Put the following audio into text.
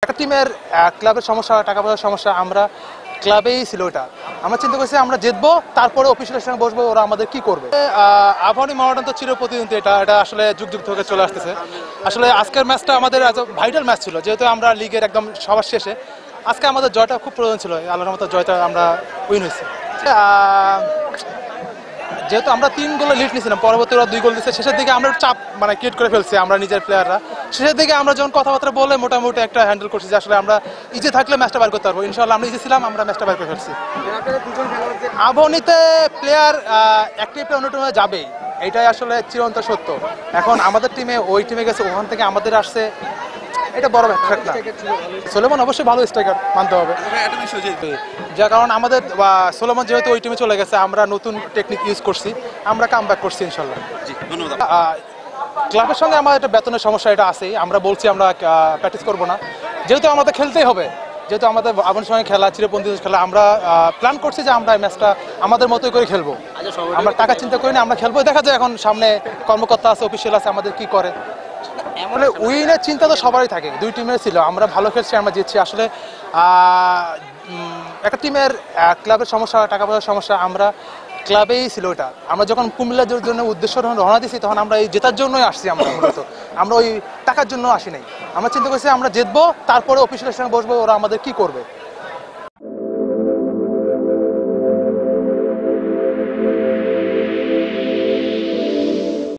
একটা টিমের ক্লাবের সমস্যা, টাকা পয়সার সমস্যা, আমরা ক্লাবেই ছিল ওটা। আমরা চিন্তা করছি আমরা জিতবো, তারপরে অফিসিয়ালের সঙ্গে বসবো, ওরা আমাদের কি করবে। আবাহনী মহারণ তো চিরপ্রতিদ্বন্দ্বী, এটা আসলে যুগ যুগ থেকে চলে আসতেছে। আসলে আজকের ম্যাচটা আমাদের ভাইটাল ম্যাচ ছিল, যেহেতু আমরা লিগের একদম সবার শেষে। আজকে আমাদের জয়টা খুব প্রয়োজন ছিল, আল্লাহর রহমতে জয়টা আমরা উইন হয়েছি। যেহেতু আমরা 3 গোলে লিড নিয়েছিলাম, পরবর্তী ওরা 2 গোল দিচ্ছে, শেষের দিকে আমরা চাপ ক্রিয়েট করে ফেলছি আমরা নিজের প্লেয়াররা। শেষের দিকে আমরা যখন কথাবার্তা বলে মোটামুটি একটা হ্যান্ডেল করছি যে আসলে আমরা ইজি থাকলে ম্যাচটা বার করতে পারবো। ইনশাআল্লাহ আমরা ইজি ছিলাম, আমরা ম্যাচটা বার করে ফেলছি। আবাহনীতে প্লেয়ার একটি অন্যতমে যাবেই, এটাই আসলে চিরন্তন সত্য। এখন আমাদের টিমে ওই টিমে গেছে, ওখান থেকে আমাদের আসছে, এটা বড় ফ্যাক্ট না। সোলেমান অবশ্যই ভালো স্ট্রাইকার, মানতে হবে। যার কারণ আমাদের সোলেমান যেহেতু ওই টিমে চলে গেছে, আমরা নতুন টেকনিক ইউজ করছি, আমরা কাম ব্যাক করছি ইনশাল্লাহ। ক্লাবের সঙ্গে আমাদের একটা বেতনের সমস্যা এটা আছেই। আমরা বলছি আমরা প্র্যাকটিস করবো না, যেহেতু আমাদের খেলতেই হবে, যেহেতু আমাদের আবাহনীর সঙ্গে খেলা, চিরপ্রতিদ্বন্দ্বী খেলা। আমরা প্ল্যান করছি যে আমরা এই ম্যাচটা আমাদের মতোই করে খেলবো। আমরা টাকা চিন্তা করি না, আমরা খেলবো। দেখা যায় এখন সামনে কর্মকর্তা আছে, অফিসিয়াল আছে, আমাদের কি করে। মানে উইনের চিন্তা তো সবারই থাকে, 2 টিমের ছিল। আমরা ভালো খেলছি, আমরা জিতছি। আসলে একটা টিমের ক্লাবের সমস্যা, টাকা পয়সার সমস্যা, আমরা ক্লাবেই ছিল ওটা। আমরা যখন কুমিল্লার জন্য উদ্দেশ্য রওনা দিয়েছি, তখন আমরা এই জেতার জন্যই আসছি। আমরা ওই টাকার জন্য আসি নাই। আমরা চিন্তা করছি আমরা জিতবো, তারপরে অফিসিয়ালের সঙ্গে বসবো, ওরা আমাদের কি করবে।